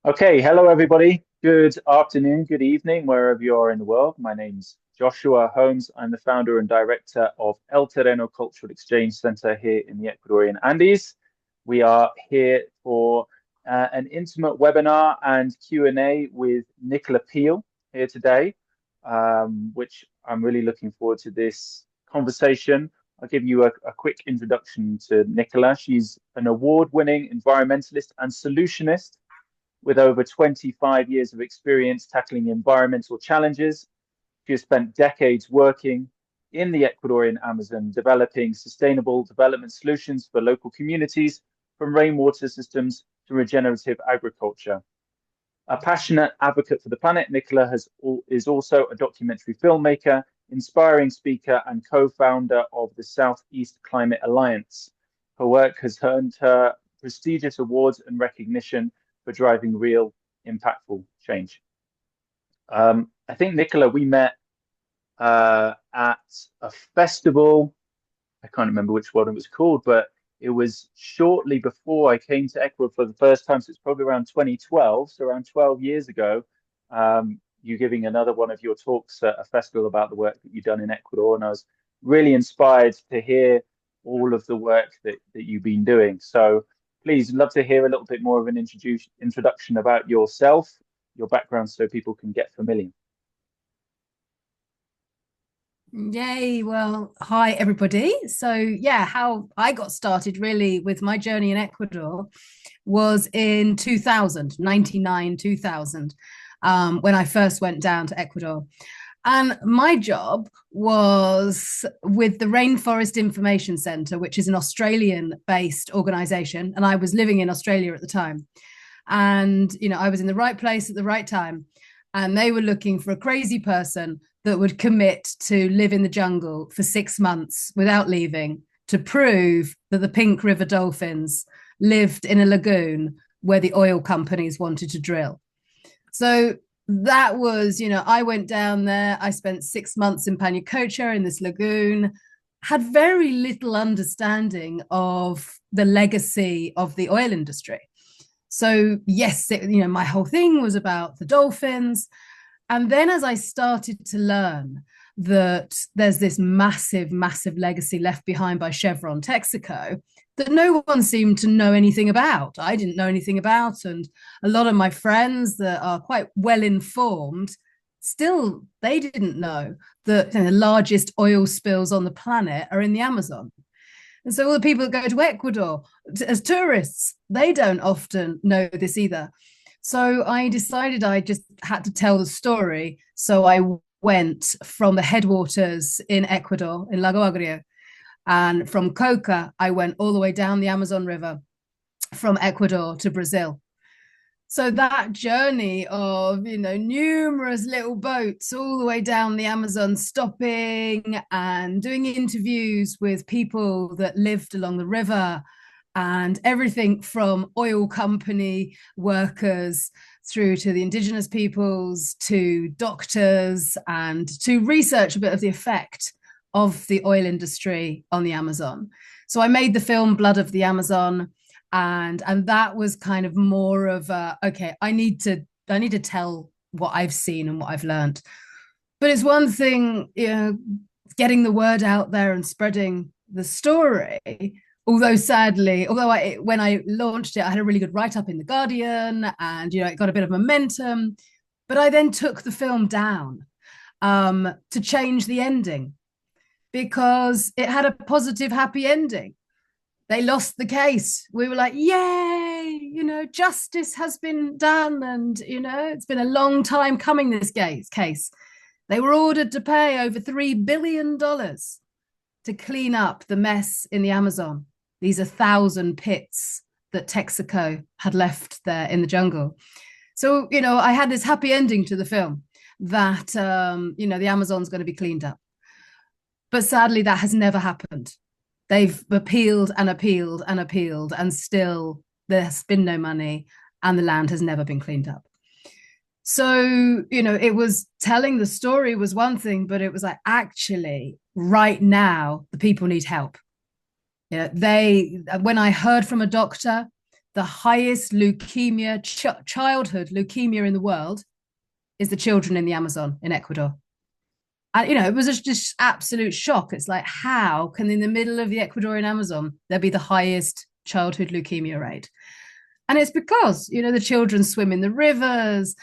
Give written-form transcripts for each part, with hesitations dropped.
Okay, hello everybody. Good afternoon, good evening, wherever you are in the world. My name's Joshua Holmes. I'm the founder and director of El Terreno Cultural Exchange Center here in the Ecuadorian Andes. We are here for an intimate webinar and Q&A with Nicola Peel here today, which I'm really looking forward to this conversation. I'll give you a quick introduction to Nicola. She's an award-winning environmentalist and solutionist with over 25 years of experience tackling environmental challenges. She has spent decades working in the Ecuadorian Amazon, developing sustainable development solutions for local communities, from rainwater systems to regenerative agriculture. A passionate advocate for the planet, Nicola is also a documentary filmmaker, inspiring speaker, and co-founder of the Southeast Climate Alliance. Her work has earned her prestigious awards and recognition for driving real, impactful change. I think, Nicola, we met at a festival. I can't remember which one it was called, but it was shortly before I came to Ecuador for the first time. So it's probably around 2012, so around 12 years ago. You giving another one of your talks at a festival about the work that you've done in Ecuador. And I was really inspired to hear all of the work that you've been doing. So please, love to hear a little bit more of an introduction about yourself, your background, so people can get familiar. Yay. Well, hi, everybody. So, yeah, how I got started really with my journey in Ecuador was in 2000, 99, 2000, when I first went down to Ecuador. And my job was with the Rainforest Information Centre, which is an Australian based organization. And I was living in Australia at the time. And, I was in the right place at the right time. And they were looking for a crazy person that would commit to live in the jungle for 6 months without leaving to prove that the Pink River dolphins lived in a lagoon where the oil companies wanted to drill. So that was, I went down there. I spent 6 months in Pañacocha in this lagoon, had very little understanding of the legacy of the oil industry. So yes, my whole thing was about the dolphins. And then as I started to learn that there's this massive, massive legacy left behind by Chevron Texaco that no one seemed to know anything about. I didn't know anything about. And a lot of my friends that are quite well informed, still, they didn't know that the largest oil spills on the planet are in the Amazon. And so all the people that go to Ecuador as tourists, they don't often know this either. So I decided I just had to tell the story. So I went from the headwaters in Ecuador, in Lago Agrio, and from Coca, I went all the way down the Amazon River from Ecuador to Brazil. So that journey of, numerous little boats all the way down the Amazon, stopping and doing interviews with people that lived along the river, and everything from oil company workers through to the indigenous peoples, to doctors, and to research a bit of the effect of the oil industry on the Amazon. So I made the film Blood of the Amazon, and that was kind of more of okay, I need to tell what I've seen and what I've learned. But it's one thing, getting the word out there and spreading the story. Although sadly, when I launched it, I had a really good write-up in The Guardian, and it got a bit of momentum. But I then took the film down to change the ending, because it had a positive, happy ending. They lost the case. We were like, yay, justice has been done. And, it's been a long time coming, this case. They were ordered to pay over $3 billion to clean up the mess in the Amazon. These are 1,000 pits that Texaco had left there in the jungle. So, I had this happy ending to the film that, the Amazon's going to be cleaned up. But sadly, that has never happened. They've appealed and appealed and appealed, and still there's been no money, and the land has never been cleaned up. So, it was telling the story was one thing, but it was like, actually, right now, the people need help. When I heard from a doctor the highest leukemia, childhood leukemia in the world is the children in the Amazon in Ecuador. And, it was just absolute shock. It's like, how can in the middle of the Ecuadorian Amazon, there be the highest childhood leukemia rate? And it's because, the children swim in the rivers.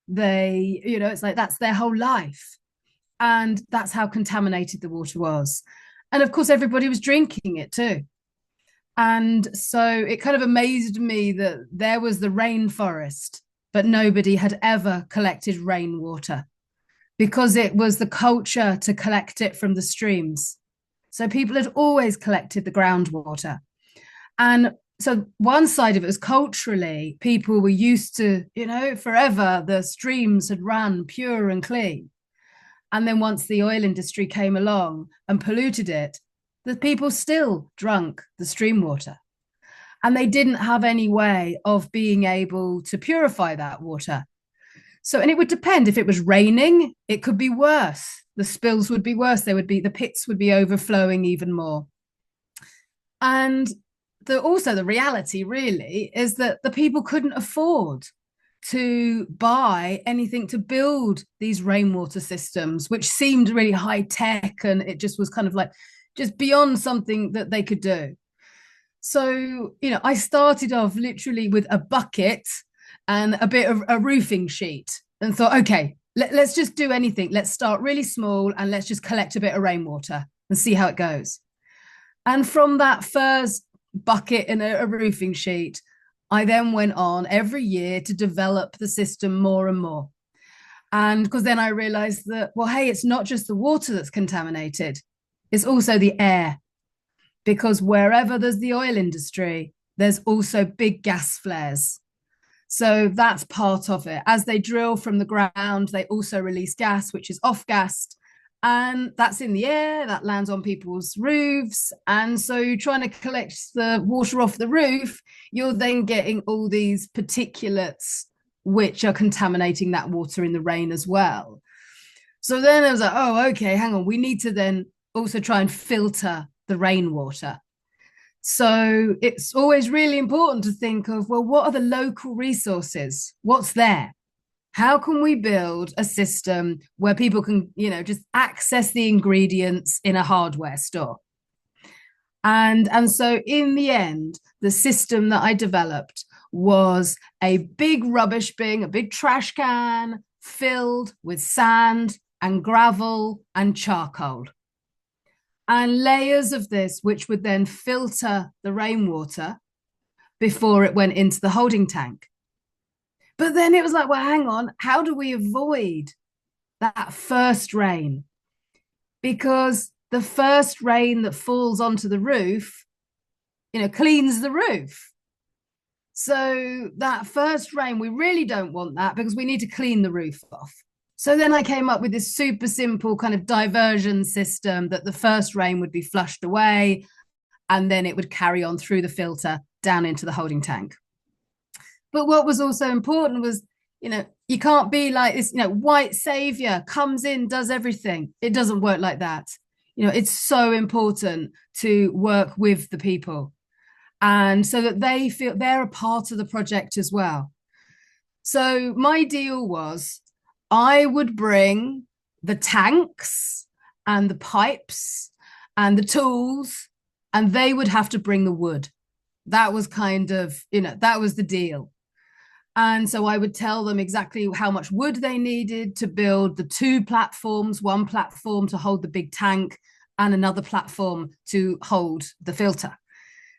They, it's like that's their whole life. And that's how contaminated the water was. And of course, everybody was drinking it too. And so it kind of amazed me that there was the rainforest, but nobody had ever collected rainwater because it was the culture to collect it from the streams. So people had always collected the groundwater. And so one side of it was culturally, people were used to, forever the streams had run pure and clean. And then once the oil industry came along and polluted it, the people still drank the stream water. And they didn't have any way of being able to purify that water. So, and it would depend. If it was raining, it could be worse. The spills would be worse. The pits would be overflowing even more. And also the reality really is that the people couldn't afford to buy anything to build these rainwater systems, which seemed really high tech, and it just was kind of like just beyond something that they could do. So, I started off literally with a bucket and a bit of a roofing sheet and thought, okay, let's just do anything. Let's start really small and let's just collect a bit of rainwater and see how it goes. And from that first bucket and a roofing sheet, I then went on every year to develop the system more and more. And because then I realized that, well, hey, it's not just the water that's contaminated, it's also the air. Because wherever there's the oil industry, there's also big gas flares. So that's part of it. As they drill from the ground, they also release gas, which is off-gassed. And that's in the air, that lands on people's roofs. And so trying to collect the water off the roof, you're then getting all these particulates which are contaminating that water in the rain as well. So then I was like, oh, okay, hang on. We need to then also try and filter the rainwater. So it's always really important to think of, well, what are the local resources? What's there? How can we build a system where people can, just access the ingredients in a hardware store? And so in the end, the system that I developed was a big rubbish bin, a big trash can filled with sand and gravel and charcoal. And layers of this, which would then filter the rainwater before it went into the holding tank. But then it was like, well, hang on, how do we avoid that first rain? Because the first rain that falls onto the roof, cleans the roof. So that first rain, we really don't want that because we need to clean the roof off. So then I came up with this super simple kind of diversion system that the first rain would be flushed away and then it would carry on through the filter down into the holding tank. But what was also important was, you can't be like this, white savior comes in, does everything. It doesn't work like that. It's so important to work with the people and so that they feel they're a part of the project as well. So my deal was I would bring the tanks and the pipes and the tools, and they would have to bring the wood. That was kind of, that was the deal. And so I would tell them exactly how much wood they needed to build the two platforms, one platform to hold the big tank and another platform to hold the filter.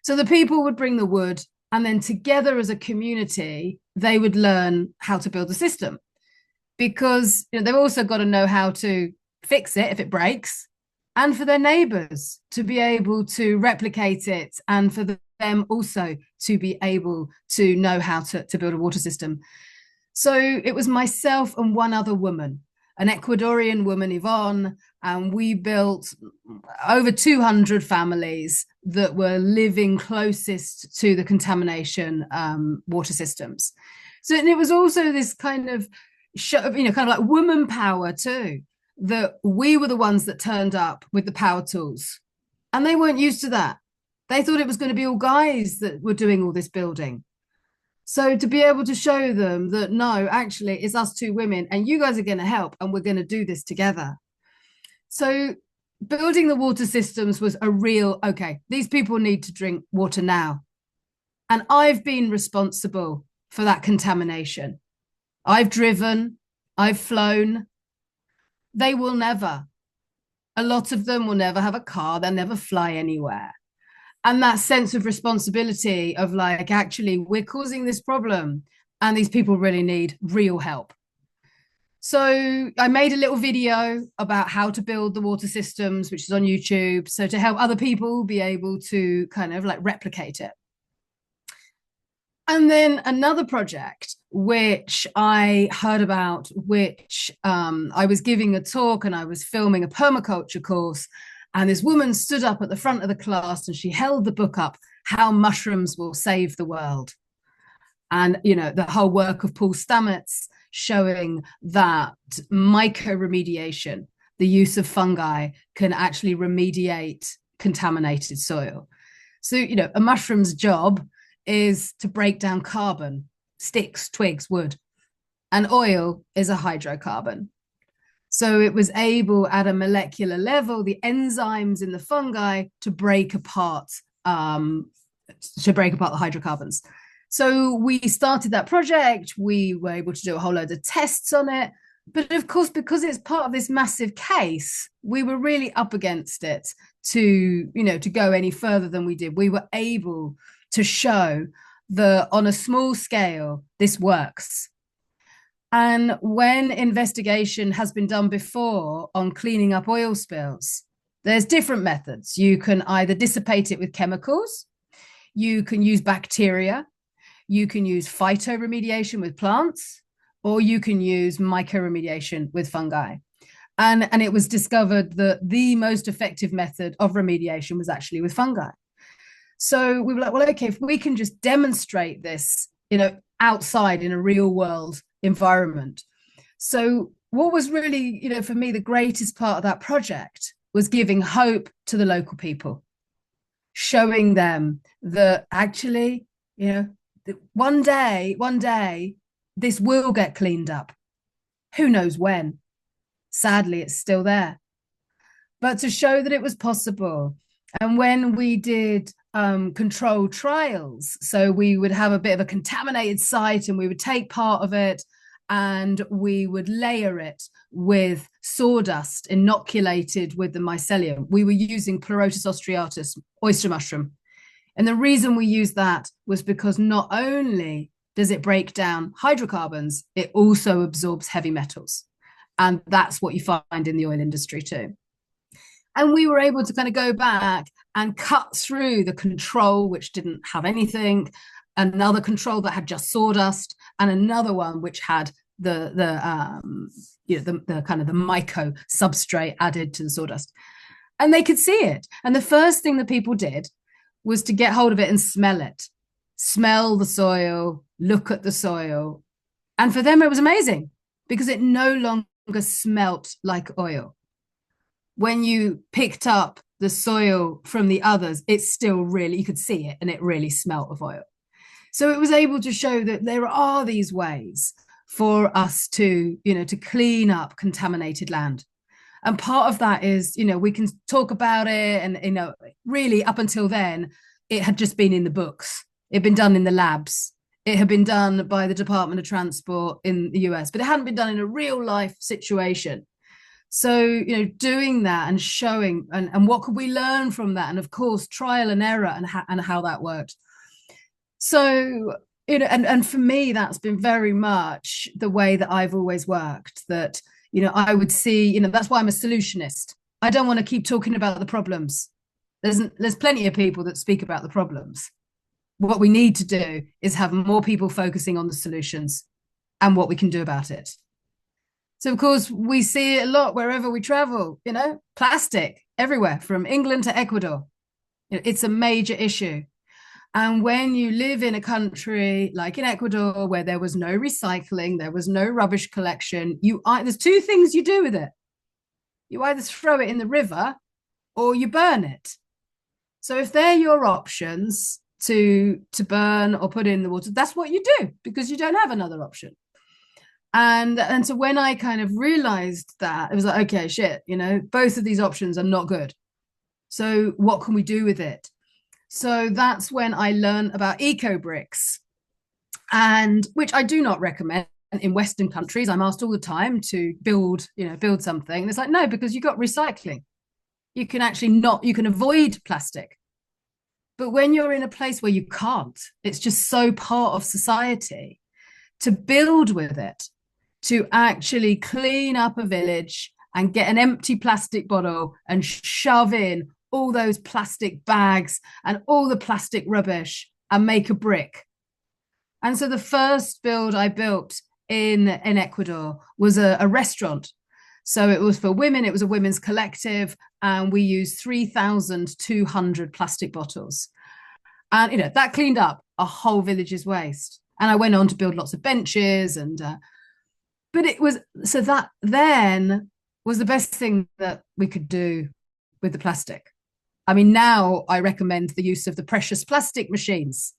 So the people would bring the wood, and then together as a community, they would learn how to build the system. Because they've also got to know how to fix it if it breaks, and for their neighbors to be able to replicate it, and for them also to be able to know how to build a water system. So it was myself and one other woman, an Ecuadorian woman, Yvonne, and we built over 200 families that were living closest to the contamination water systems. So and it was also this kind of kind of like woman power too, that we were the ones that turned up with the power tools, and they weren't used to that. They thought it was going to be all guys that were doing all this building. So to be able to show them that no, actually, it's us two women, and you guys are going to help, and we're going to do this together. So building the water systems was a real okay. These people need to drink water now, and I've been responsible for that contamination. I've driven, I've flown. They will never. A lot of them will never have a car. They'll never fly anywhere. And that sense of responsibility of like, actually, we're causing this problem and these people really need real help. So I made a little video about how to build the water systems, which is on YouTube. So to help other people be able to kind of like replicate it. And then another project which I heard about, which I was giving a talk and I was filming a permaculture course. And this woman stood up at the front of the class and she held the book up, How Mushrooms Will Save the World. And, you know, the whole work of Paul Stamets showing that mycoremediation, the use of fungi, can actually remediate contaminated soil. So, you know, a mushroom's job is to break down carbon, sticks, twigs, wood, and oil is a hydrocarbon. So it was able at a molecular level, the enzymes in the fungi to break apart the hydrocarbons. So we started that project. We were able to do a whole load of tests on it. But of course, because it's part of this massive case, we were really up against it to go any further than we did. We were able to show that on a small scale, this works. And when investigation has been done before on cleaning up oil spills, there's different methods. You can either dissipate it with chemicals, you can use bacteria, you can use phytoremediation with plants, or you can use mycoremediation with fungi. And it was discovered that the most effective method of remediation was actually with fungi. So we were like, well, okay, if we can just demonstrate this, outside in a real world environment. So what was really, for me, the greatest part of that project was giving hope to the local people, showing them that actually, one day, this will get cleaned up. Who knows when? Sadly, it's still there. But to show that it was possible. And when we did controlled trials, so we would have a bit of a contaminated site and we would take part of it and we would layer it with sawdust inoculated with the mycelium. We were using Pleurotus austriatus, oyster mushroom. And the reason we used that was because not only does it break down hydrocarbons, it also absorbs heavy metals. And that's what you find in the oil industry too. And we were able to kind of go back and cut through the control, which didn't have anything, another control that had just sawdust, and another one which had the kind of the myco substrate added to the sawdust. And they could see it. And the first thing that people did was to get hold of it and smell it, smell the soil, look at the soil. And for them, it was amazing because it no longer smelt like oil. When you picked up the soil from the others, it's still really, you could see it and it really smelt of oil. So it was able to show that there are these ways for us to, to clean up contaminated land. And part of that is, we can talk about it. And, really up until then, it had just been in the books. It had been done in the labs. It had been done by the Department of Transport in the US, but it hadn't been done in a real life situation. So, doing that and showing and what could we learn from that? And of course, trial and error and how that worked. So, and for me, that's been very much the way that I've always worked, that, I would see, that's why I'm a solutionist. I don't want to keep talking about the problems. There's plenty of people that speak about the problems. What we need to do is have more people focusing on the solutions and what we can do about it. So, of course, we see it a lot wherever we travel, plastic everywhere from England to Ecuador. It's a major issue. And when you live in a country like in Ecuador, where there was no recycling, there was no rubbish collection, there's two things you do with it. You either throw it in the river or you burn it. So if they're your options to burn or put in the water, that's what you do because you don't have another option. And so when I kind of realized that, it was like, okay, shit, both of these options are not good. So what can we do with it? So that's when I learned about eco bricks, and which I do not recommend in Western countries. I'm asked all the time to build something. And it's like, no, because you've got recycling. You can avoid plastic. But when you're in a place where you can't, it's just so part of society to build with it, to actually clean up a village and get an empty plastic bottle and shove in all those plastic bags and all the plastic rubbish and make a brick. And so the first build I built in Ecuador was a restaurant. So it was for women, it was a women's collective, and we used 3,200 plastic bottles. And that cleaned up a whole village's waste. And I went on to build lots of benches but it was, so that then was the best thing that we could do with the plastic. I mean, now I recommend the use of the precious plastic machines,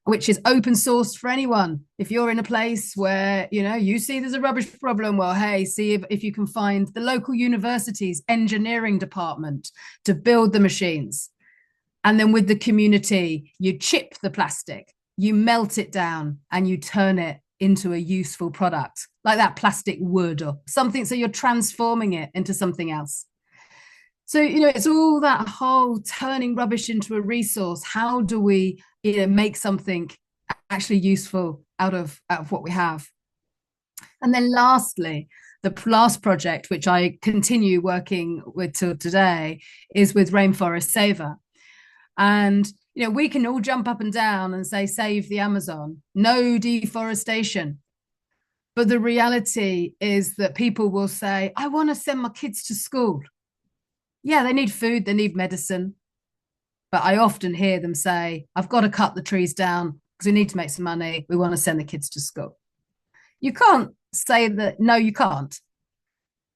which is open source for anyone. If you're in a place where, you see there's a rubbish problem, well, hey, see if you can find the local university's engineering department to build the machines. And then with the community, you chip the plastic, you melt it down, and you turn it into a useful product, like that plastic wood or something. So you're transforming it into something else. So, it's all that whole turning rubbish into a resource. How do we make something actually useful out of what we have? And then lastly, the last project, which I continue working with till today, is with Rainforest Saver. And we can all jump up and down and say, save the Amazon, no deforestation. But the reality is that people will say, I want to send my kids to school. Yeah, they need food, they need medicine. But I often hear them say, I've got to cut the trees down because we need to make some money. We want to send the kids to school. You can't say that, no, you can't.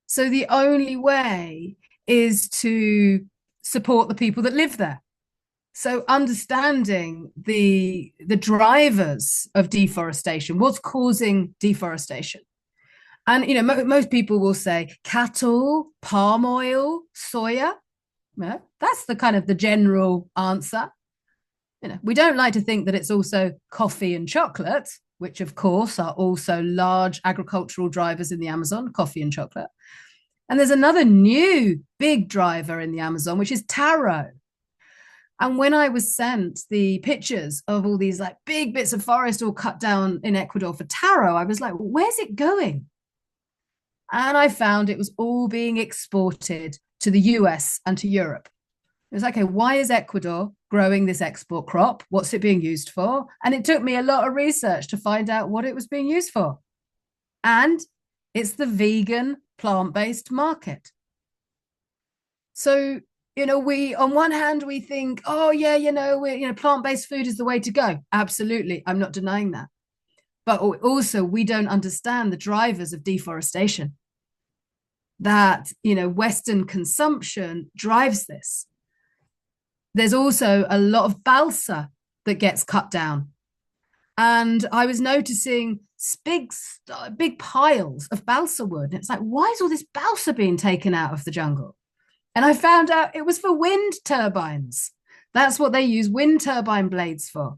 So the only way is to support the people that live there. So understanding the drivers of deforestation, what's causing deforestation. And, most people will say cattle, palm oil, soya. That's the kind of the general answer. We don't like to think that it's also coffee and chocolate, which of course are also large agricultural drivers in the Amazon, coffee and chocolate. And there's another new big driver in the Amazon, which is taro. And when I was sent the pictures of all these like big bits of forest all cut down in Ecuador for taro, I was like, where's it going? And I found it was all being exported to the US and to Europe. It was like, okay, why is Ecuador growing this export crop? What's it being used for? And it took me a lot of research to find out what it was being used for. And it's the vegan plant-based market. So, we, on one hand, we think, oh yeah, plant-based food is the way to go. Absolutely. I'm not denying that. But also we don't understand the drivers of deforestation. That, Western consumption drives this. There's also a lot of balsa that gets cut down. And I was noticing big piles of balsa wood. And it's like, why is all this balsa being taken out of the jungle? And I found out it was for wind turbines. That's what they use wind turbine blades for.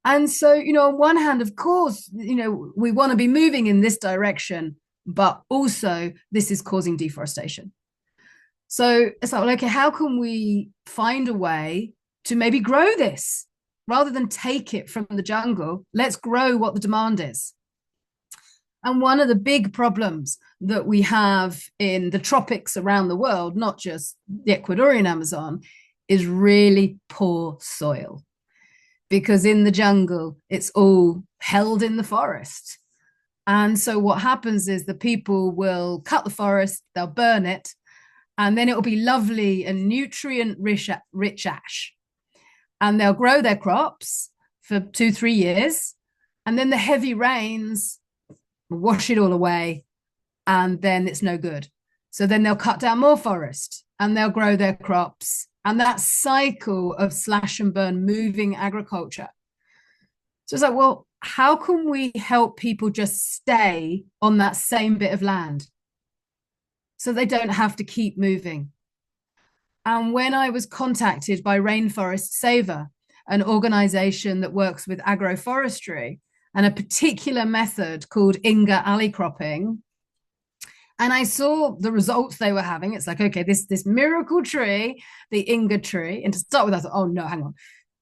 And so, on one hand, of course, we want to be moving in this direction, but also this is causing deforestation. So it's like, well, okay, how can we find a way to maybe grow this rather than take it from the jungle? Let's grow what the demand is. And one of the big problems that we have in the tropics around the world, not just the Ecuadorian Amazon, is really poor soil. Because in the jungle, it's all held in the forest. And so what happens is the people will cut the forest, they'll burn it, and then it will be lovely and nutrient-rich ash. And they'll grow their crops for 2-3 years, and then the heavy rains wash it all away, and then it's no good. So then they'll cut down more forest, and they'll grow their crops, and that cycle of slash and burn, moving agriculture. So it's like, well, how can we help people just stay on that same bit of land so they don't have to keep moving? And when I was contacted by Rainforest Saver, an organization that works with agroforestry and a particular method called Inga alley cropping, and I saw the results they were having, it's like, okay, this miracle tree, the Inga tree, and to start with, I thought, oh no, hang on,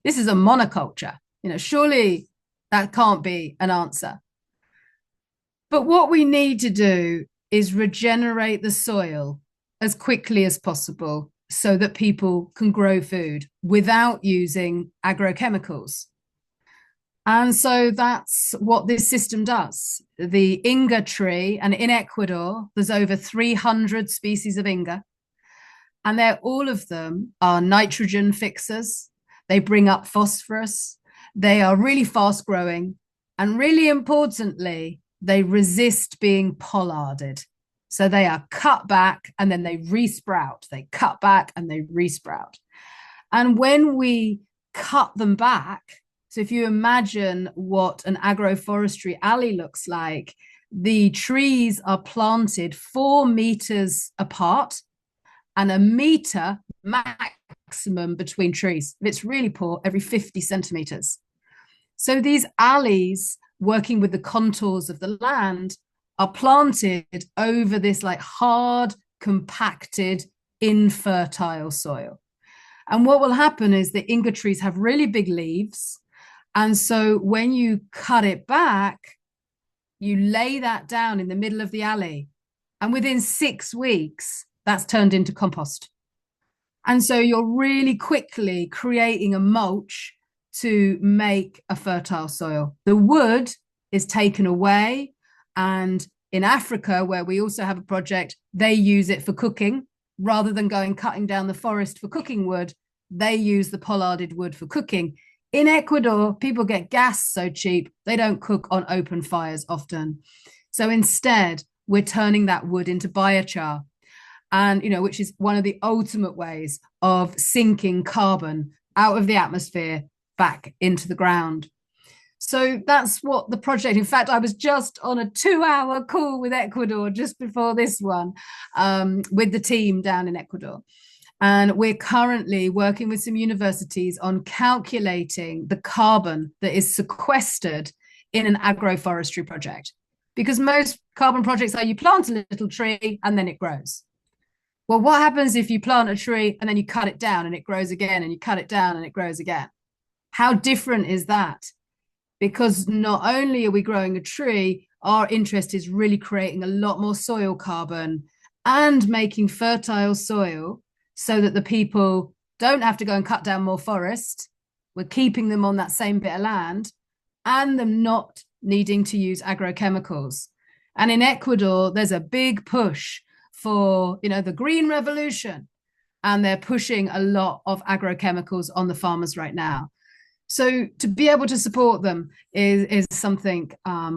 this is a monoculture. Surely that can't be an answer. But what we need to do is regenerate the soil as quickly as possible so that people can grow food without using agrochemicals. And so that's what this system does. The Inga tree, and in Ecuador, there's over 300 species of Inga, and all of them are nitrogen fixers. They bring up phosphorus. They are really fast growing. And really importantly, they resist being pollarded. So they are cut back and then they resprout. They cut back and they resprout. And when we cut them back, so if you imagine what an agroforestry alley looks like, the trees are planted 4 meters apart and a meter maximum between trees. If it's really poor, every 50 centimeters. So these alleys, working with the contours of the land, are planted over this like hard, compacted, infertile soil. And what will happen is the Inga trees have really big leaves. And so when you cut it back, you lay that down in the middle of the alley. And within 6 weeks, that's turned into compost. And so you're really quickly creating a mulch to make a fertile soil. The wood is taken away. And in Africa, where we also have a project, they use it for cooking. Rather than going cutting down the forest for cooking wood, they use the pollarded wood for cooking. In Ecuador, people get gas so cheap, they don't cook on open fires often. So instead, we're turning that wood into biochar, and which is one of the ultimate ways of sinking carbon out of the atmosphere back into the ground. So that's what the project, in fact, I was just on a 2-hour call with Ecuador just before this one, with the team down in Ecuador. And we're currently working with some universities on calculating the carbon that is sequestered in an agroforestry project. Because most carbon projects are you plant a little tree and then it grows. Well, what happens if you plant a tree and then you cut it down and it grows again, and you cut it down and it grows again? How different is that? Because not only are we growing a tree, our interest is really creating a lot more soil carbon and making fertile soil so that the people don't have to go and cut down more forest. We're keeping them on that same bit of land and them not needing to use agrochemicals. And in Ecuador, there's a big push for, the green revolution, and they're pushing a lot of agrochemicals on the farmers right now. So to be able to support them is something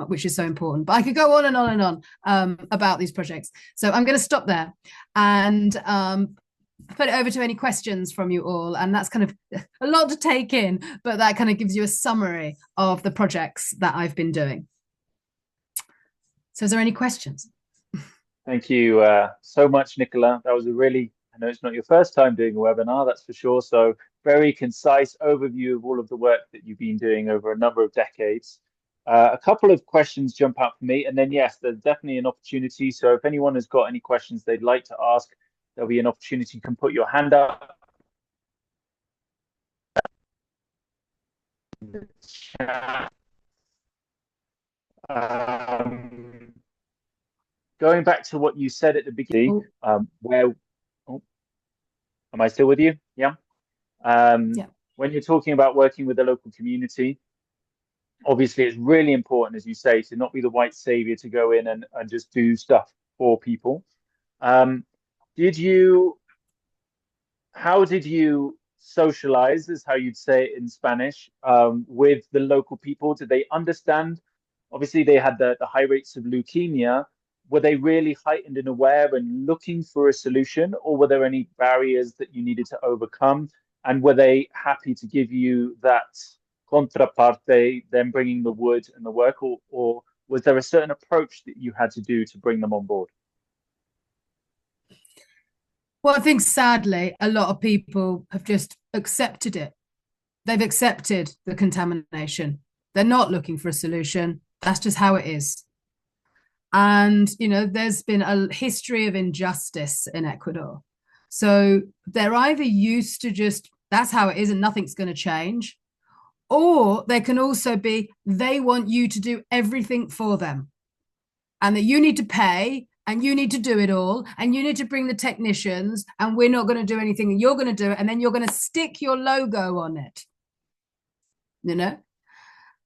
which is so important. But I could go on and on and on about these projects. So I'm going to stop there and put it over to any questions from you all. And that's kind of a lot to take in, but that kind of gives you a summary of the projects that I've been doing. So is there any questions? Thank you so much, Nicola. That was I know it's not your first time doing a webinar, that's for sure. So very concise overview of all of the work that you've been doing over a number of decades. A couple of questions jump out for me, and then yes, there's definitely an opportunity. So if anyone has got any questions they'd like to ask, there'll be an opportunity. You can put your hand up in the chat. Going back to what you said at the beginning, am I still with you? Yeah. Yeah. When you're talking about working with the local community, obviously it's really important, as you say, to not be the white savior to go in and just do stuff for people. How did you socialize, is how you'd say it in Spanish, with the local people? Did they understand? Obviously, they had the high rates of leukemia, were they really heightened and aware and looking for a solution, or were there any barriers that you needed to overcome? And were they happy to give you that contraparte, them bringing the wood and the work, or was there a certain approach that you had to do to bring them on board? Well, I think sadly, a lot of people have just accepted it. They've accepted the contamination. They're not looking for a solution. That's just how it is. And, there's been a history of injustice in Ecuador. So they're either used to just, that's how it is and nothing's going to change. Or there can also be, they want you to do everything for them and that you need to pay and you need to do it all and you need to bring the technicians and we're not going to do anything and you're going to do it and then you're going to stick your logo on it.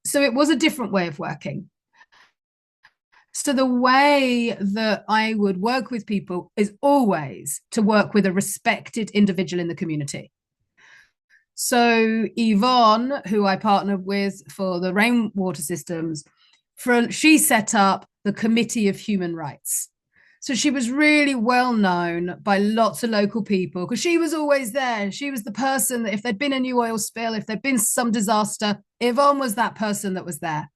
So it was a different way of working. So the way that I would work with people is always to work with a respected individual in the community. So Yvonne, who I partnered with for the rainwater systems, she set up the Committee of Human Rights. So she was really well known by lots of local people because she was always there. She was the person that if there'd been a new oil spill, if there'd been some disaster, Yvonne was that person that was there.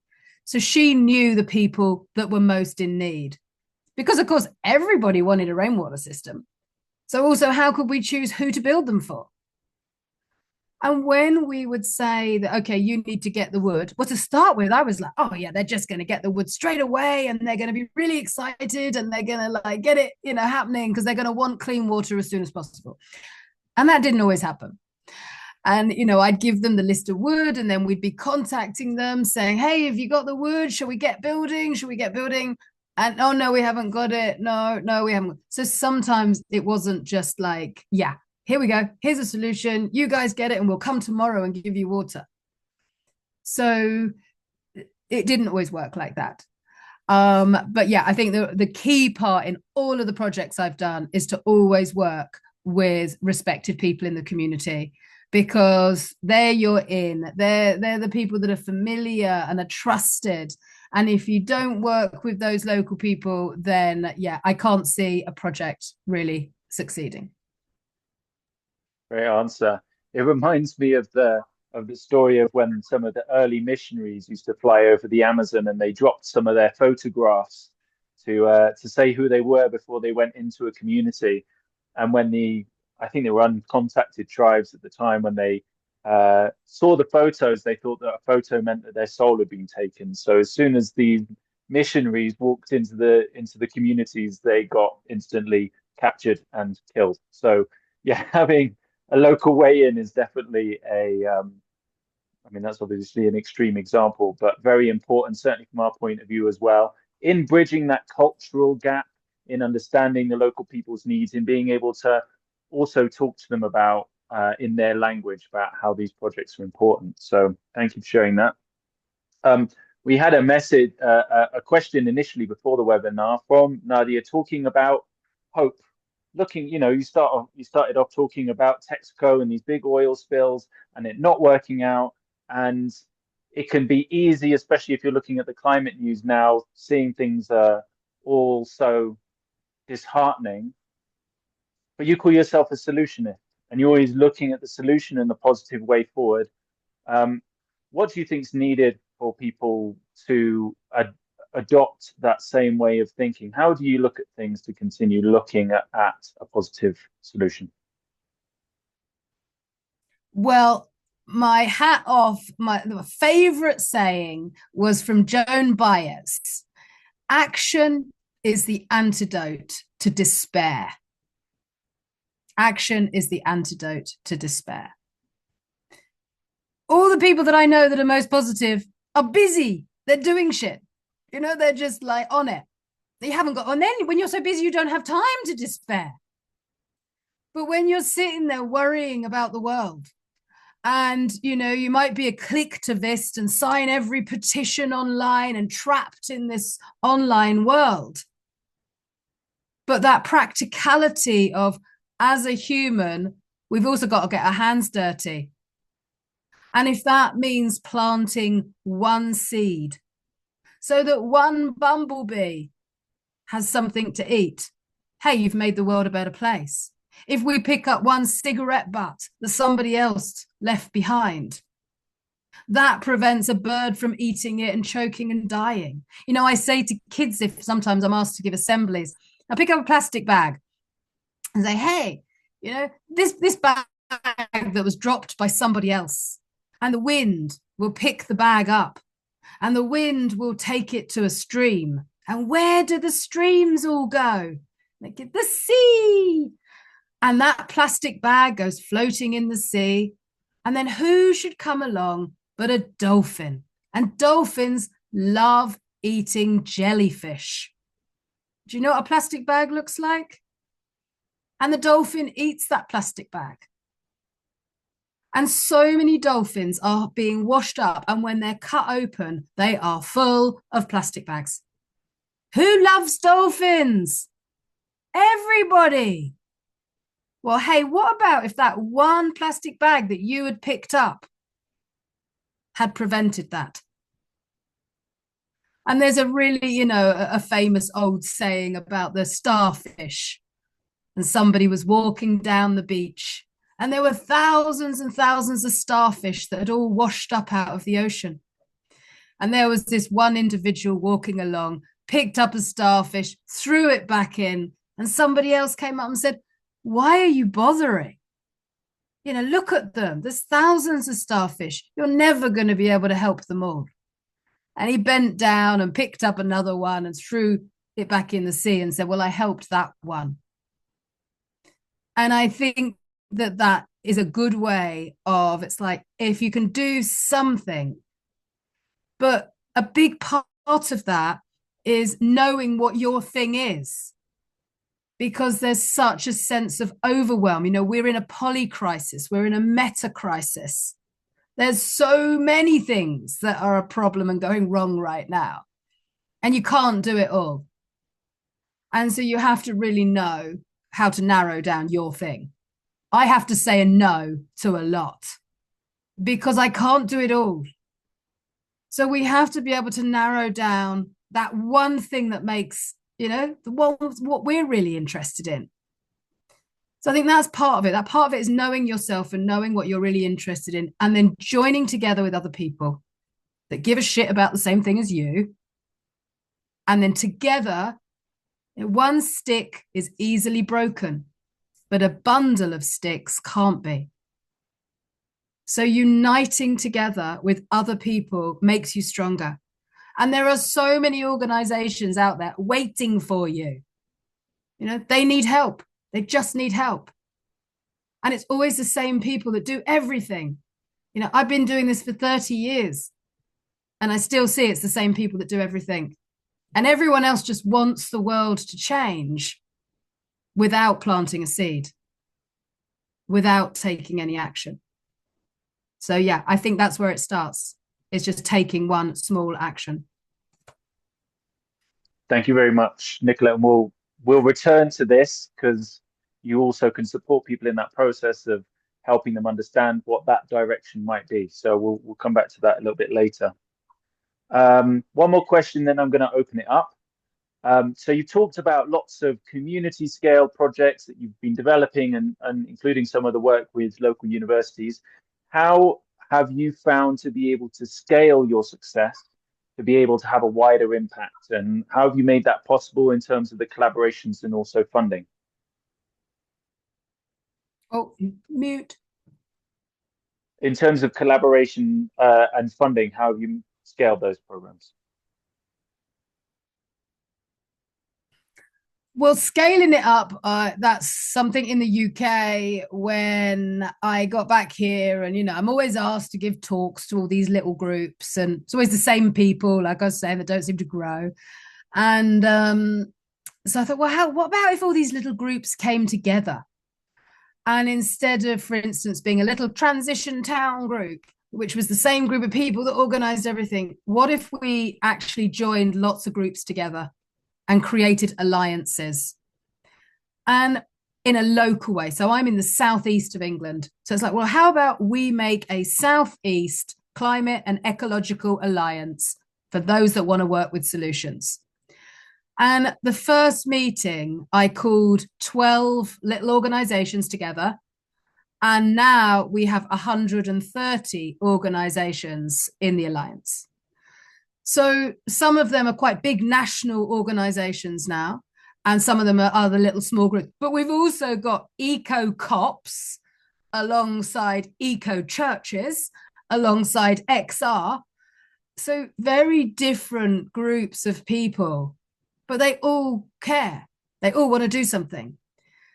So she knew the people that were most in need because, of course, everybody wanted a rainwater system. So also, how could we choose who to build them for? And when we would say that, okay, you need to get the wood, well, to start with, I was like, oh, yeah, they're just going to get the wood straight away and they're going to be really excited and they're going to get it, happening because they're going to want clean water as soon as possible. And that didn't always happen. And, I'd give them the list of wood and then we'd be contacting them saying, hey, have you got the wood? Shall we get building? Shall we get building? And, oh, no, we haven't got it. No, we haven't. So sometimes it wasn't just like, yeah, here we go. Here's a solution. You guys get it and we'll come tomorrow and give you water. So it didn't always work like that. But yeah, I think the key part in all of the projects I've done is to always work with respected people in the community because they're they're the people that are familiar and are trusted. And if you don't work with those local people, then yeah, I can't see a project really succeeding. Great answer. It reminds me of the story of when some of the early missionaries used to fly over the Amazon and they dropped some of their photographs to say who they were before they went into a community. And when I think they were uncontacted tribes at the time, when they saw the photos, they thought that a photo meant that their soul had been taken. So as soon as the missionaries walked into the communities, they got instantly captured and killed. So yeah, having a local weigh-in is definitely I mean, that's obviously an extreme example, but very important, certainly from our point of view as well, in bridging that cultural gap, in understanding the local people's needs, in being able to also talk to them about in their language about how these projects are important. So thank you for sharing that. We had a message, a question initially before the webinar from Nadia talking about hope. Looking, you started off talking about Texaco and these big oil spills and it not working out. And it can be easy, especially if you're looking at the climate news now, seeing things all so disheartening. But you call yourself a solutionist and you're always looking at the solution and the positive way forward. What do you think is needed for people to adopt that same way of thinking? How do you look at things to continue looking at a positive solution? Well, my hat off, my favorite saying was from Joan Baez. Action is the antidote to despair. Action is the antidote to despair. All the people that I know that are most positive are busy. They're doing shit. They're just like on it. They haven't got, and then when you're so busy, you don't have time to despair. But when you're sitting there worrying about the world, and you might be a clicktivist and sign every petition online and trapped in this online world. But that practicality of, as a human, we've also got to get our hands dirty. And if that means planting one seed so that one bumblebee has something to eat, hey, you've made the world a better place. If we pick up one cigarette butt that somebody else left behind, that prevents a bird from eating it and choking and dying. You know, I say to kids, if sometimes I'm asked to give assemblies, I pick up a plastic bag and say, hey, you know, this bag that was dropped by somebody else, and the wind will pick the bag up and the wind will take it to a stream. And where do the streams all go? They get the sea. And that plastic bag goes floating in the sea. And then who should come along but a dolphin? And dolphins love eating jellyfish. Do you know what a plastic bag looks like? And the dolphin eats that plastic bag. And so many dolphins are being washed up. And when they're cut open, they are full of plastic bags. Who loves dolphins? Everybody. Well, hey, what about if that one plastic bag that you had picked up had prevented that? And there's a really, you know, a famous old saying about the starfish. And somebody was walking down the beach and there were thousands and thousands of starfish that had all washed up out of the ocean. And there was this one individual walking along, picked up a starfish, threw it back in, and somebody else came up and said, why are you bothering? You know, look at them. There's thousands of starfish. You're never going to be able to help them all. And he bent down and picked up another one and threw it back in the sea and said, well, I helped that one. And I think that that is a good way of, it's like, if you can do something, but a big part of that is knowing what your thing is, because there's such a sense of overwhelm. You know, we're in a poly crisis, we're in a meta crisis. There's so many things that are a problem and going wrong right now, and you can't do it all. And so you have to really know how to narrow down your thing. I have to say a no to a lot because I can't do it all. So we have to be able to narrow down that one thing that makes, you know, what we're really interested in. So I think that's part of it. That part of it is knowing yourself and knowing what you're really interested in, and then joining together with other people that give a shit about the same thing as you. And then together, one stick is easily broken, but a bundle of sticks can't be. So uniting together with other people makes you stronger. And there are so many organizations out there waiting for you. You know, they need help. They just need help. And it's always the same people that do everything. You know, I've been doing this for 30 years and I still see it's the same people that do everything. And everyone else just wants the world to change without planting a seed, without taking any action. So yeah, I think that's where it starts. It's just taking one small action. Thank you very much, Nicola. And we'll return to this because you also can support people in that process of helping them understand what that direction might be. So we'll come back to that a little bit later. One more question, then I'm going to open it up. So you talked about lots of community scale projects that you've been developing and including some of the work with local universities. How have you found to be able to scale your success, to be able to have a wider impact? And how have you made that possible in terms of the collaborations and also funding? Oh, mute. In terms of collaboration and funding, how have you scaled those programs? Well, scaling it up, that's something in the UK when I got back here. And, you know, I'm always asked to give talks to all these little groups. And it's always the same people, like I was saying, that don't seem to grow. And so I thought, well, what about if all these little groups came together? And instead of, for instance, being a little transition town group, which was the same group of people that organized everything, what if we actually joined lots of groups together and created alliances, and in a local way? So I'm in the southeast of England. So it's like, well, how about we make a southeast climate and ecological alliance for those that want to work with solutions? And the first meeting, I called 12 little organizations together. And now we have 130 organizations in the Alliance. So some of them are quite big national organizations now, and some of them are other little small groups. But we've also got eco cops alongside eco churches, alongside XR. So very different groups of people, but they all care. They all want to do something.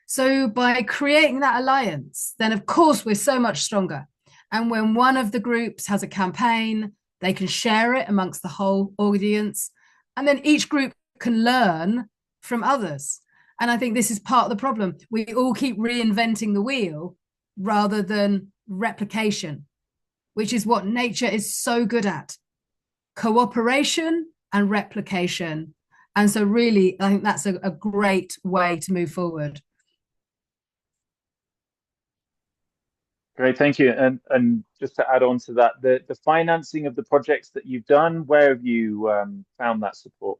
So by creating that alliance, then of course we're so much stronger. And when one of the groups has a campaign, they can share it amongst the whole audience. And then each group can learn from others. And I think this is part of the problem. We all keep reinventing the wheel rather than replication, which is what nature is so good at. Cooperation and replication. And so really, I think that's a great way to move forward. Great, thank you. And just to add on to that, the financing of the projects that you've done, where have you found that support?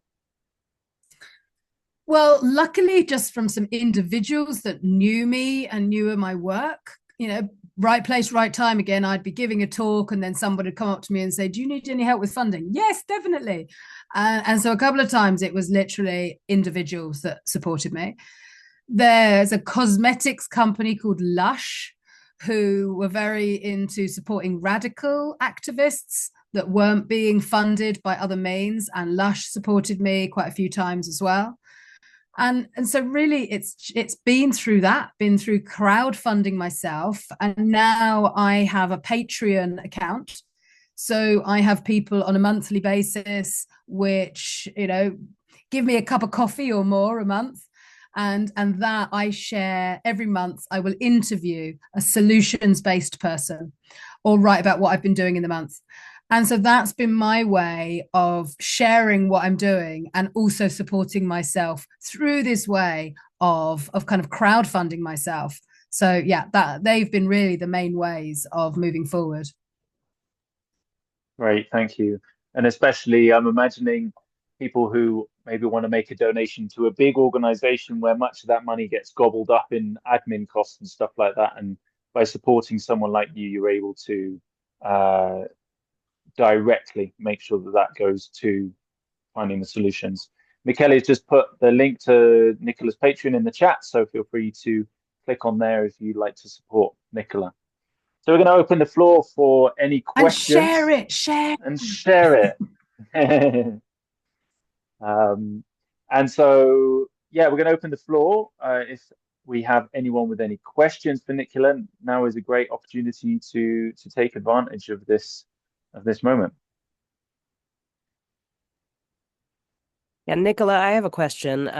Well, luckily, just from some individuals that knew me and knew my work, right place, right time. Again, I'd be giving a talk and then somebody would come up to me and say, do you need any help with funding? Yes, definitely. And so a couple of times it was literally individuals that supported me. There's a cosmetics company called Lush, who were very into supporting radical activists that weren't being funded by other means. And Lush supported me quite a few times as well. And so really it's been through crowdfunding myself. And now I have a Patreon account. So I have people on a monthly basis, which, give me a cup of coffee or more a month. And that I share every month. I will interview a solutions-based person or write about what I've been doing in the month. And so that's been my way of sharing what I'm doing and also supporting myself through this way of kind of crowdfunding myself. So yeah, that they've been really the main ways of moving forward. Great, thank you. And especially, I'm imagining people who maybe want to make a donation to a big organization where much of that money gets gobbled up in admin costs and stuff like that. And by supporting someone like you, you're able to directly make sure that that goes to finding the solutions. Michele has just put the link to Nicola's Patreon in the chat, so feel free to click on there if you'd like to support Nicola. So we're going to open the floor for any questions. And share it, share. And share it. And so, yeah, we're going to open the floor. If we have anyone with any questions for Nicola, now is a great opportunity to take advantage of this moment. Yeah, Nicola, I have a question.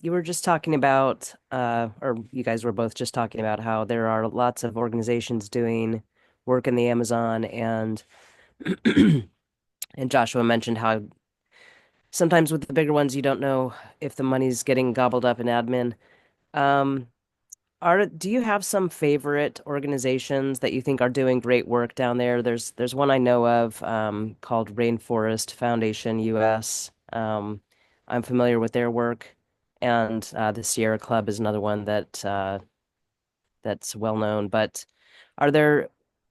You were just talking about, or you guys were both just talking about how there are lots of organizations doing work in the Amazon, and and Joshua mentioned how sometimes with the bigger ones, you don't know if the money's getting gobbled up in admin. Do you have some favorite organizations that you think are doing great work down there? There's one I know of called Rainforest Foundation US. I'm familiar with their work, and the Sierra Club is another one that's well known. But are there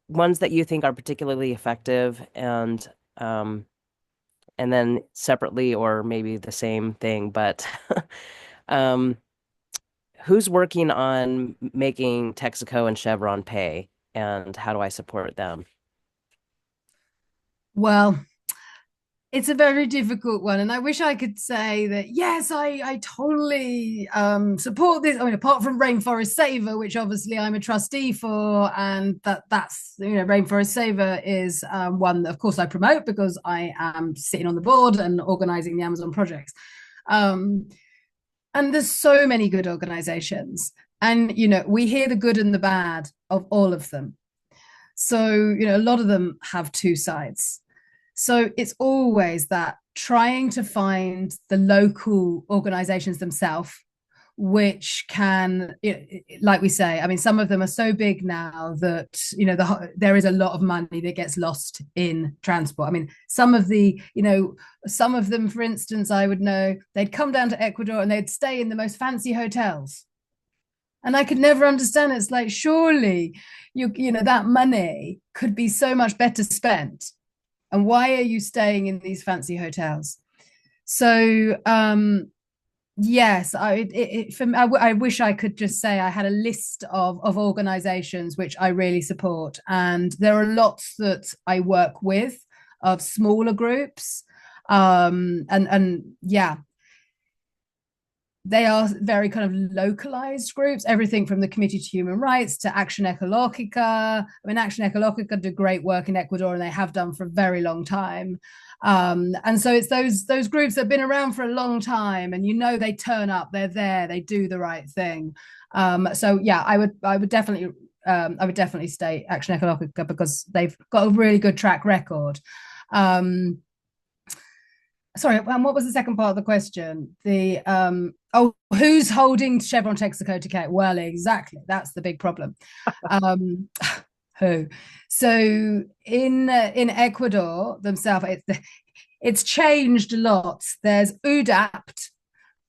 ones that you think are particularly effective, and then separately, or maybe the same thing, but who's working on making Texaco and Chevron pay, and how do I support them? Well, it's a very difficult one, and I wish I could say that yes, I totally support this. I mean, apart from Rainforest Saver, which obviously I'm a trustee for, and that's Rainforest Saver is one that of course I promote because I am sitting on the board and organizing the Amazon projects. And there's so many good organizations, and we hear the good and the bad of all of them. So a lot of them have two sides. So it's always that trying to find the local organizations themselves which can, like we say, I mean, some of them are so big now that, there is a lot of money that gets lost in transport. I mean, some of them, for instance, I would know, they'd come down to Ecuador and they'd stay in the most fancy hotels. And I could never understand. It's like, surely that money could be so much better spent. And why are you staying in these fancy hotels? So, yes, I wish I could just say I had a list of organizations which I really support. And there are lots that I work with, of smaller groups. And yeah, they are very kind of localized groups, everything from the Committee to Human Rights to Action Ecológica. I mean, Action Ecológica do great work in Ecuador, and they have done for a very long time. And so it's those groups that have been around for a long time, and they turn up, they're there, they do the right thing. So yeah, I would definitely state Action Ecológica, because they've got a really good track record. Sorry, what was the second part of the question? Who's holding Chevron Texaco to account? Well, exactly, that's the big problem. Who? So in Ecuador themselves, it's changed a lot. There's UDAPT,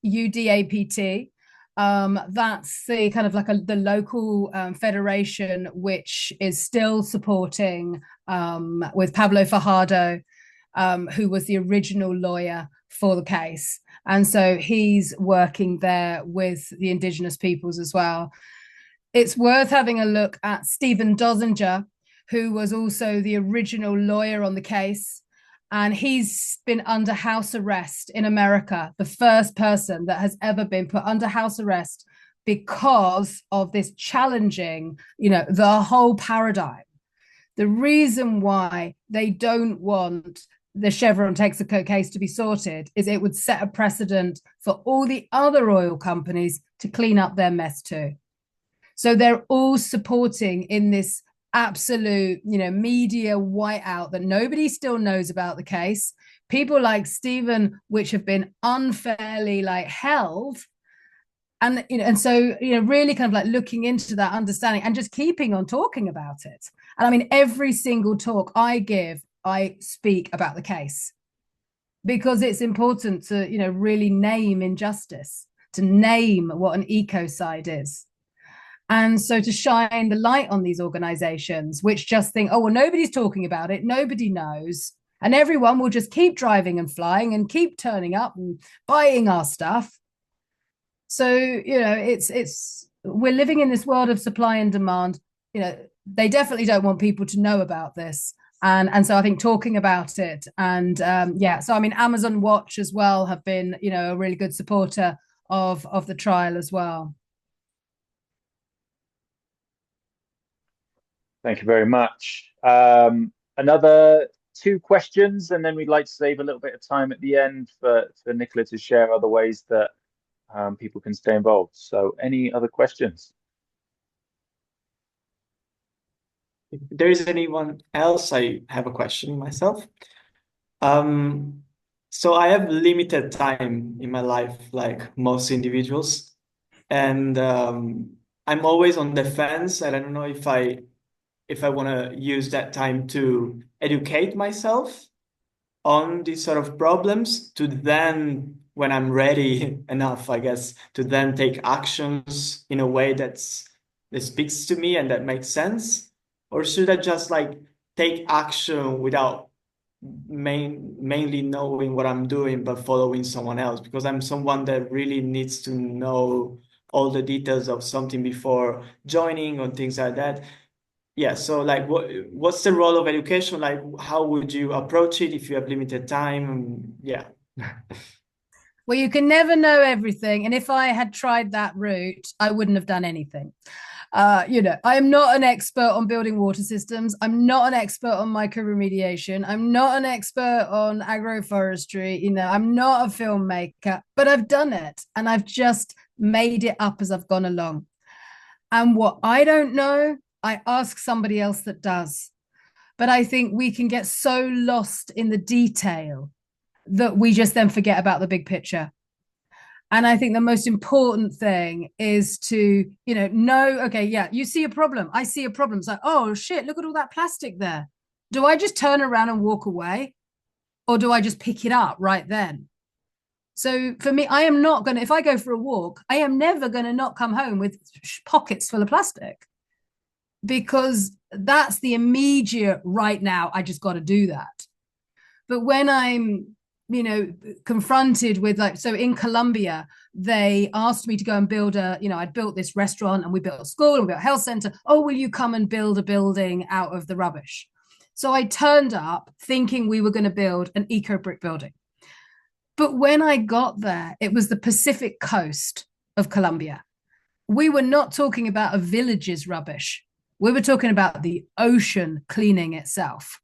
UDAPT. That's the kind of like the local federation, which is still supporting with Pablo Fajardo, who was the original lawyer for the case. And so he's working there with the indigenous peoples as well. It's worth having a look at Stephen Dosinger, who was also the original lawyer on the case. And he's been under house arrest in America, the first person that has ever been put under house arrest because of this challenging, the whole paradigm. The reason why they don't want the Chevron Texaco case to be sorted is it would set a precedent for all the other oil companies to clean up their mess too. So they're all supporting in this absolute, media whiteout that nobody still knows about the case. People like Stephen, which have been unfairly held. And so, really kind of looking into that, understanding, and just keeping on talking about it. And I mean, every single talk I give, I speak about the case, because it's important to, really name injustice, to name what an ecocide is. And so to shine the light on these organizations, which just think, oh, well, nobody's talking about it, nobody knows, and everyone will just keep driving and flying and keep turning up and buying our stuff. So, we're living in this world of supply and demand. They definitely don't want people to know about this. And so I think talking about it, and so I mean, Amazon Watch as well have been, a really good supporter of the trial as well. Thank you very much. Another 2 questions, and then we'd like to save a little bit of time at the end for Nicola to share other ways that people can stay involved. So any other questions? If there is anyone else, I have a question myself. So I have limited time in my life, like most individuals, and I'm always on the fence, and I don't know if I want to use that time to educate myself on these sort of problems, to then, when I'm ready enough, I guess, to then take actions in a way that speaks to me and that makes sense. Or should I just take action without mainly knowing what I'm doing, but following someone else? Because I'm someone that really needs to know all the details of something before joining or things like that. Yeah, so what's the role of education? How would you approach it if you have limited time? Yeah. Well, you can never know everything. And if I had tried that route, I wouldn't have done anything. I am not an expert on building water systems. I'm not an expert on microremediation. I'm not an expert on agroforestry. I'm not a filmmaker, but I've done it, and I've just made it up as I've gone along. And what I don't know, I ask somebody else that does. But I think we can get so lost in the detail that we just then forget about the big picture. And I think the most important thing is to, know, okay, yeah, you see a problem. I see a problem. It's like, oh shit, look at all that plastic there. Do I just turn around and walk away? Or do I just pick it up right then? So for me, I am not going to, if I go for a walk, I am never going to not come home with pockets full of plastic, because that's the immediate right now. I just got to do that. But when I'm, confronted with, like, so in Colombia, they asked me to go and build I'd built this restaurant and we built a school and we built a health center. Oh, will you come and build a building out of the rubbish? So I turned up thinking we were going to build an eco brick building. But when I got there, it was the Pacific coast of Colombia. We were not talking about a village's rubbish. We were talking about the ocean cleaning itself.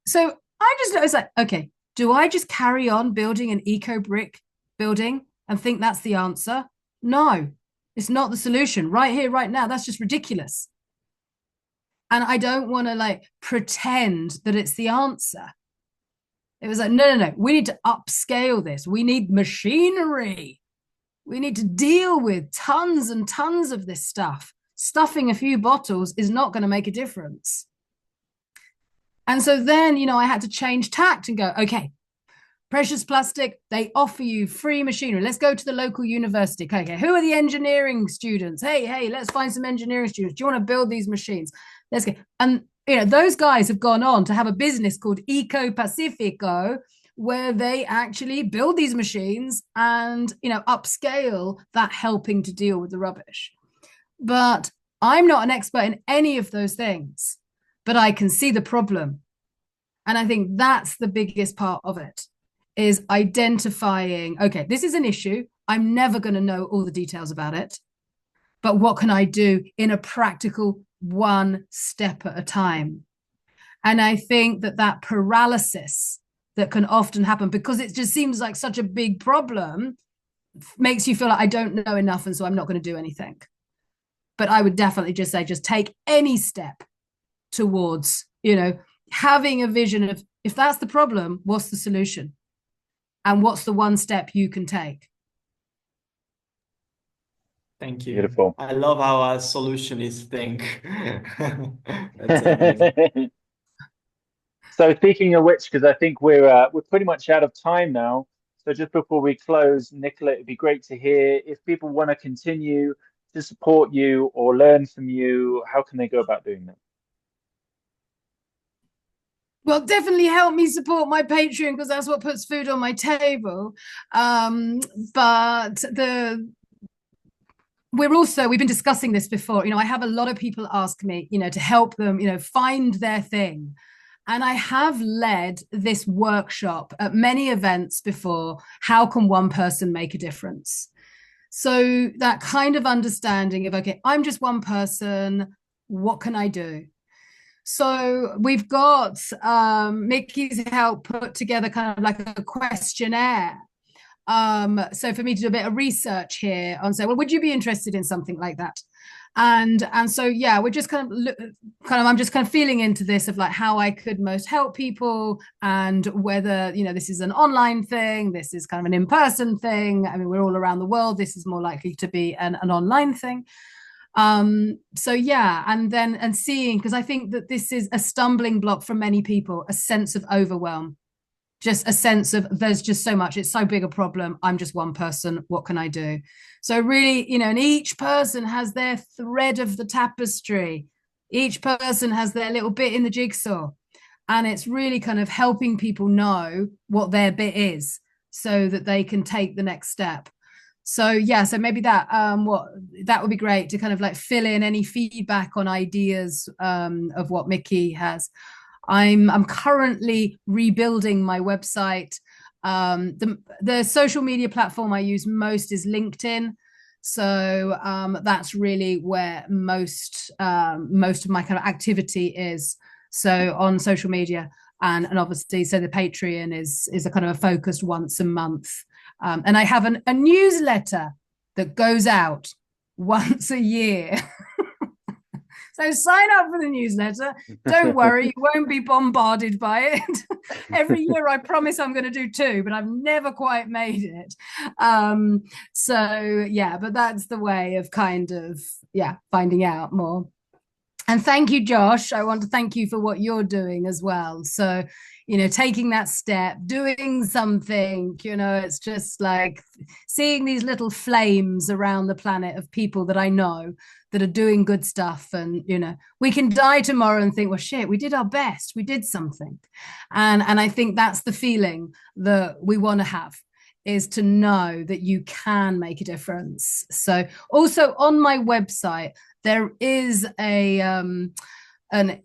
So I was like, okay, do I just carry on building an eco brick building and think that's the answer? No, it's not the solution. Right here, right now, that's just ridiculous. And I don't want to pretend that it's the answer. It was like, no, we need to upscale this. We need machinery. We need to deal with tons and tons of this stuff. Stuffing a few bottles is not going to make a difference. And so then, I had to change tact and go, okay, precious plastic, they offer you free machinery. Let's go to the local university. Okay, who are the engineering students? Hey, let's find some engineering students. Do you want to build these machines? Let's go. And, those guys have gone on to have a business called Eco Pacifico, where they actually build these machines and, upscale that, helping to deal with the rubbish. But I'm not an expert in any of those things, but I can see the problem. And I think that's the biggest part of it, is identifying, okay, this is an issue. I'm never going to know all the details about it, but what can I do in a practical one step at a time? And I think that paralysis that can often happen, because it just seems like such a big problem, makes you feel like I don't know enough, and so I'm not going to do anything. But I would definitely just say, just take any step towards, having a vision of, if that's the problem, what's the solution? And what's the one step you can take? Thank you. Beautiful. I love how a solutionist think. That's amazing. So speaking of which, because I think we're pretty much out of time now. So just before we close, Nicola, it'd be great to hear if people want to continue to support you or learn from you, how can they go about doing that? Well, definitely help me support my Patreon, because that's what puts food on my table. But we've been discussing this before. I have a lot of people ask me, to help them, find their thing. And I have led this workshop at many events before. How can one person make a difference? So that kind of understanding of, okay, I'm just one person. What can I do? So we've got Mickey's help put together kind of like a questionnaire. So for me to do a bit of research here on, say, well, would you be interested in something like that? And so, yeah, we're just I'm just kind of feeling into this of how I could most help people, and whether, this is an online thing, this is kind of an in-person thing. I mean, we're all around the world. This is more likely to be an online thing. So yeah, and seeing, because I think that this is a stumbling block for many people, a sense of overwhelm, just a sense of, there's just so much, it's so big a problem, I'm just one person, what can I do? So really, and each person has their thread of the tapestry, each person has their little bit in the jigsaw, and it's really kind of helping people know what their bit is so that they can take the next step. So yeah, so maybe that would be great to kind of fill in any feedback on ideas of what Mickey has. I'm currently rebuilding my website. The social media platform I use most is LinkedIn. So that's really where most of my kind of activity is. So on social media, and obviously, so the Patreon is a kind of a focused once a month. And I have a newsletter that goes out once a year. So sign up for the newsletter. Don't worry, you won't be bombarded by it. Every year I promise I'm going to do 2, but I've never quite made it. So yeah, but that's the way of kind of, yeah, finding out more. And thank you, Josh. I want to thank you for what you're doing as well. So, you know, taking that step, doing something, you know, it's just like seeing these little flames around the planet of people that I know that are doing good stuff. And, you know, we can die tomorrow and think, well, shit, we did our best. We did something. And I think that's the feeling that we want to have, is to know that you can make a difference. So also on my website, there is an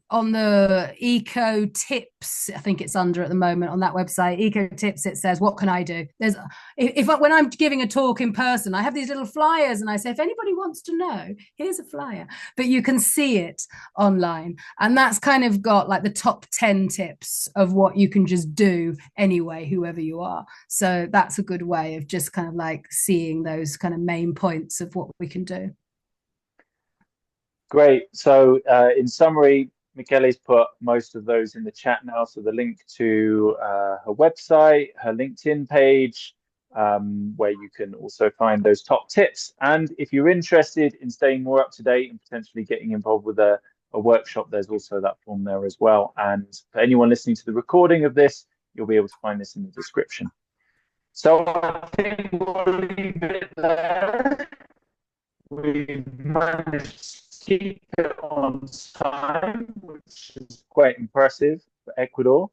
on the eco tips, I think it's under at the moment on that website, eco tips, it says, what can I do? There's, when I'm giving a talk in person, I have these little flyers and I say, if anybody wants to know, here's a flyer, but you can see it online. And that's kind of got like the top 10 tips of what you can just do anyway, whoever you are. So that's a good way of just kind of like seeing those kind of main points of what we can do. Great. So in summary, Michele's put most of those in the chat now. So the link to her website, her LinkedIn page, where you can also find those top tips. And if you're interested in staying more up to date and potentially getting involved with a workshop, there's also that form there as well. And for anyone listening to the recording of this, you'll be able to find this in the description. So I think we'll leave it there. We managed keep it on time, which is quite impressive for Ecuador.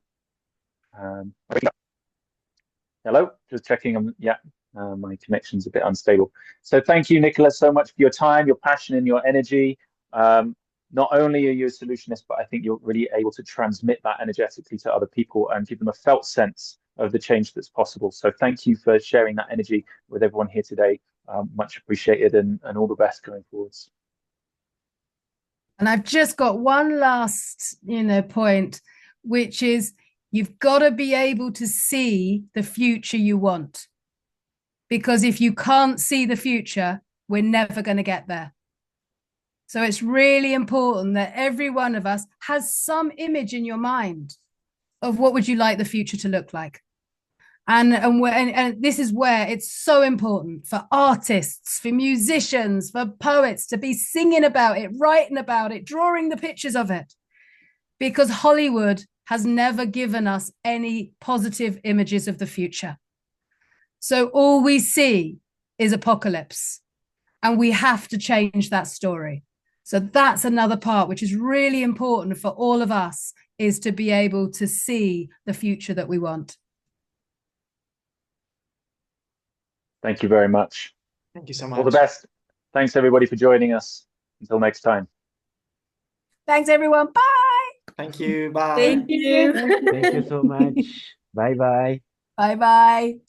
Hello, just checking. Yeah, my connection's a bit unstable. So thank you, Nicola, so much for your time, your passion, and your energy. Not only are you a solutionist, but I think you're really able to transmit that energetically to other people and give them a felt sense of the change that's possible. So thank you for sharing that energy with everyone here today. Much appreciated, and all the best going forwards. And I've just got one last, point, which is you've got to be able to see the future you want. Because if you can't see the future, we're never going to get there. So it's really important that every one of us has some image in your mind of what would you like the future to look like. And this is where it's so important for artists, for musicians, for poets to be singing about it, writing about it, drawing the pictures of it. Because Hollywood has never given us any positive images of the future. So all we see is apocalypse. And we have to change that story. So that's another part which is really important for all of us, is to be able to see the future that we want. Thank you very much. Thank you so much. All the best. Thanks, everybody, for joining us. Until next time. Thanks, everyone. Bye. Thank you. Bye. Thank you. Thank you so much. Bye-bye. Bye-bye.